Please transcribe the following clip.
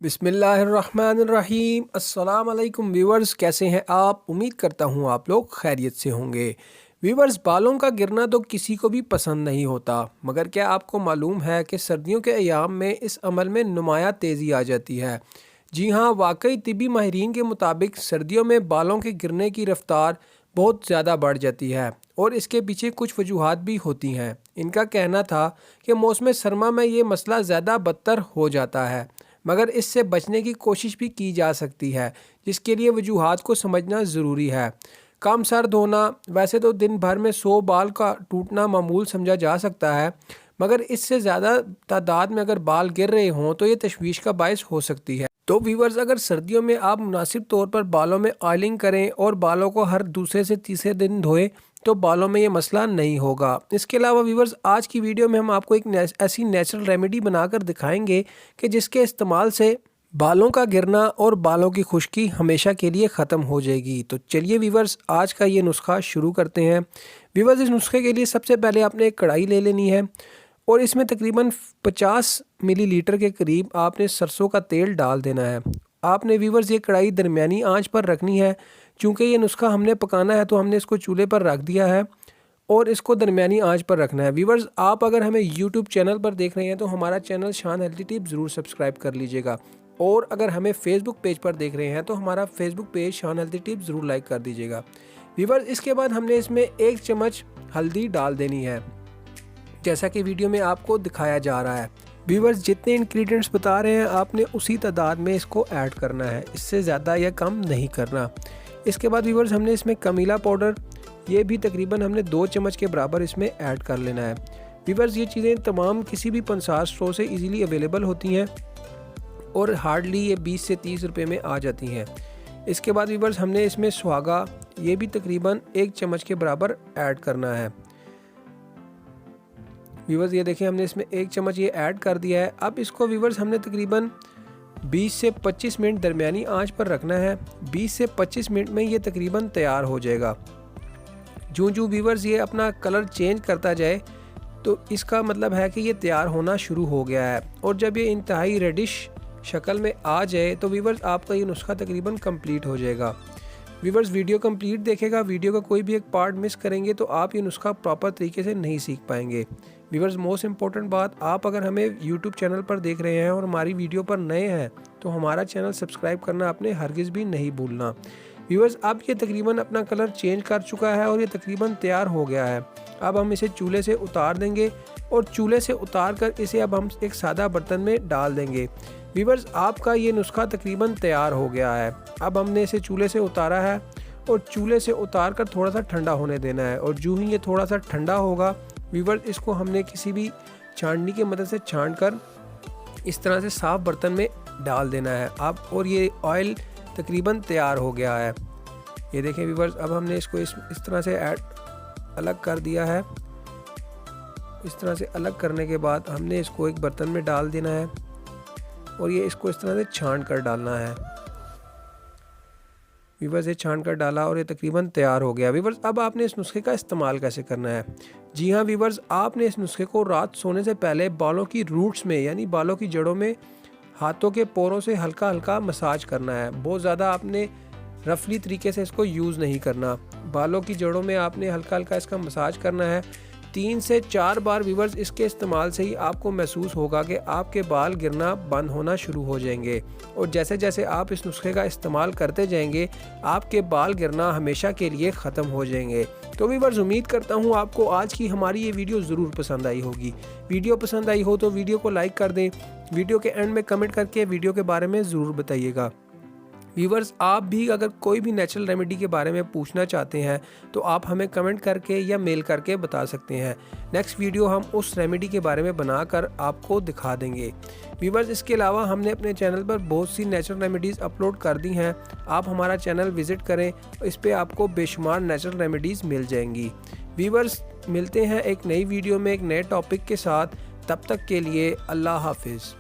बिस्मिल्लाहिर्रहमानिर्रहीम। अस्सलाम वालेकुम व्यूवर्स, कैसे हैं आप? उम्मीद करता हूँ आप लोग खैरियत से होंगे। व्यूवर्स, बालों का गिरना तो किसी को भी पसंद नहीं होता, मगर क्या आपको मालूम है कि सर्दियों के अयाम में इस अमल में नुमाया तेज़ी आ जाती है। जी हाँ, वाकई तिबी माहिरीन के मुताबिक सर्दियों में बालों के गिरने की रफ्तार बहुत ज़्यादा बढ़ जाती है और इसके पीछे कुछ वजूहात भी होती हैं। इनका कहना था कि मौसम सरमा में ये मसला ज़्यादा बदतर हो जाता है, मगर इससे बचने की कोशिश भी की जा सकती है, जिसके लिए वजूहात को समझना ज़रूरी है। कम सर धोना, वैसे तो दिन भर में 100 बाल का टूटना मामूल समझा जा सकता है, मगर इससे ज़्यादा तादाद में अगर बाल गिर रहे हों तो ये तशवीश का बायस हो सकती है। तो व्यूवर्स, अगर सर्दियों में आप मुनासिब तौर पर बालों में ऑयलिंग करें और बालों को हर दूसरे से तीसरे दिन धोएं तो बालों में ये मसला नहीं होगा। इसके अलावा व्यूवर्स, आज की वीडियो में हम आपको एक ऐसी नेचुरल रेमेडी बनाकर दिखाएंगे कि जिसके इस्तेमाल से बालों का गिरना और बालों की खुश्की हमेशा के लिए ख़त्म हो जाएगी। तो चलिए व्यूवर्स, आज का ये नुस्खा शुरू करते हैं। व्यूवर्स, इस नुस्खे के लिए सबसे पहले आपने एक कढ़ाई ले लेनी है और इसमें तकरीबन 50 मिलीलीटर के करीब आपने सरसों का तेल डाल देना है। आपने व्यूवर्स ये कढ़ाई दरमियानी आंच पर रखनी है। चूँकि ये नुस्खा हमने पकाना है तो हमने इसको चूल्हे पर रख दिया है और इसको दरमियानी आंच पर रखना है। व्यूवर्स, आप अगर हमें यूट्यूब चैनल पर देख रहे हैं तो हमारा चैनल शान हेल्दी टिप्स ज़रूर सब्सक्राइब कर लीजिएगा, और अगर हमें फेसबुक पेज पर देख रहे हैं तो हमारा फेसबुक पेज शान हेल्दी टिप्स ज़रूर लाइक कर दीजिएगा। व्यूवर्स, इसके बाद हमने इसमें 1 चम्मच हल्दी डाल देनी है, जैसा कि वीडियो में आपको दिखाया जा रहा है। व्यूवर्स, जितने इंग्रेडिएंट्स बता रहे हैं आपने उसी तादाद में इसको ऐड करना है, इससे ज़्यादा या कम नहीं करना। इसके बाद व्यूवर्स, हमने इसमें कमीला पाउडर, ये भी तकरीबन हमने 2 चम्मच के बराबर इसमें ऐड कर लेना है। व्यूवर्स, ये चीज़ें तमाम किसी भी पंसार स्टोर से इजीली अवेलेबल होती हैं और हार्डली ये 20 से 30 रुपए में आ जाती हैं। इसके बाद व्यूवर्स, हमने इसमें सुहागा, ये भी तकरीबन 1 चम्मच के बराबर ऐड करना है। व्यूवर्स, ये देखिए हमने इसमें 1 चम्मच ये ऐड कर दिया है। अब इसको व्यूवर्स हमने तकरीबन 20 से 25 मिनट दरमियानी आंच पर रखना है। 20 से 25 मिनट में ये तकरीबन तैयार हो जाएगा। जो व्यूवर्स ये अपना कलर चेंज करता जाए तो इसका मतलब है कि ये तैयार होना शुरू हो गया है, और जब ये इंतहाई रेडिश शक्ल में आ जाए तो व्यूवर्स आपका ये नुस्खा तकरीबन कंप्लीट हो जाएगा। व्यूवर्स, वीडियो कंप्लीट देखेगा, वीडियो का कोई भी एक पार्ट मिस करेंगे तो आप ये नुस्खा प्रॉपर तरीके से नहीं सीख पाएंगे। व्यूवर्स, मोस्ट इंपॉर्टेंट बात, आप अगर हमें यूट्यूब चैनल पर देख रहे हैं और हमारी वीडियो पर नए हैं तो हमारा चैनल सब्सक्राइब करना आपने हरगिज़ भी नहीं भूलना। व्यूवर्स, अब ये तकरीबन अपना कलर चेंज कर चुका है और ये तकरीबन तैयार हो गया है। अब हम इसे चूल्हे से उतार देंगे और चूल्हे से उतार कर इसे अब हम एक सादा बर्तन में डाल देंगे। व्यूवर्स, आपका ये नुस्खा तकरीबन तैयार हो गया है। अब हमने इसे चूल्हे से उतारा है और चूल्हे से उतार कर थोड़ा सा ठंडा होने देना है, और जो ही ये थोड़ा सा ठंडा होगा व्यूवर्स, इसको हमने किसी भी छाननी की मदद से छान कर इस तरह से साफ़ बर्तन में डाल देना है अब, और ये ऑयल तकरीबन तैयार हो गया है। ये देखें व्यूवर्स, अब हमने इसको इस तरह से अलग कर दिया है। इस तरह से अलग करने के बाद हमने इसको एक बर्तन में डाल देना है और ये इसको इस तरह से छान कर डालना है। व्यूवर्स, ये छान कर डाला और ये तकरीबन तैयार हो गया। व्यूवर्स, अब आपने इस नुस्खे का इस्तेमाल कैसे करना है? जी हाँ व्यूवर्स, आपने इस नुस्खे को रात सोने से पहले बालों की रूट्स में, यानी बालों की जड़ों में हाथों के पोरों से हल्का हल्का मसाज करना है। बहुत ज़्यादा आपने रफली तरीके से इसको यूज़ नहीं करना। बालों की जड़ों में आपने हल्का हल्का इसका मसाज करना है। 3 से 4 बार व्यूवर्स, इसके इस्तेमाल से ही आपको महसूस होगा कि आपके बाल गिरना बंद होना शुरू हो जाएंगे, और जैसे जैसे आप इस नुस्खे का इस्तेमाल करते जाएंगे आपके बाल गिरना हमेशा के लिए ख़त्म हो जाएंगे। तो व्यूवर्स, उम्मीद करता हूँ आपको आज की हमारी ये वीडियो ज़रूर पसंद आई होगी। वीडियो पसंद आई हो तो वीडियो को लाइक कर दें। वीडियो के एंड में कमेंट करके वीडियो के बारे में ज़रूर बताइएगा। व्यूवर्स, आप भी अगर कोई भी नेचुरल रेमेडी के बारे में पूछना चाहते हैं तो आप हमें कमेंट करके या मेल करके बता सकते हैं। नेक्स्ट वीडियो हम उस रेमेडी के बारे में बनाकर आपको दिखा देंगे। व्यूवर्स, इसके अलावा हमने अपने चैनल पर बहुत सी नेचुरल रेमेडीज़ अपलोड कर दी हैं। आप हमारा चैनल विज़िट करें, इस पर आपको बेशुमार नेचुरल रेमेडीज़ मिल जाएंगी। व्यूवर्स, मिलते हैं एक नई वीडियो में एक नए टॉपिक के साथ। तब तक के लिए अल्लाह हाफिज़।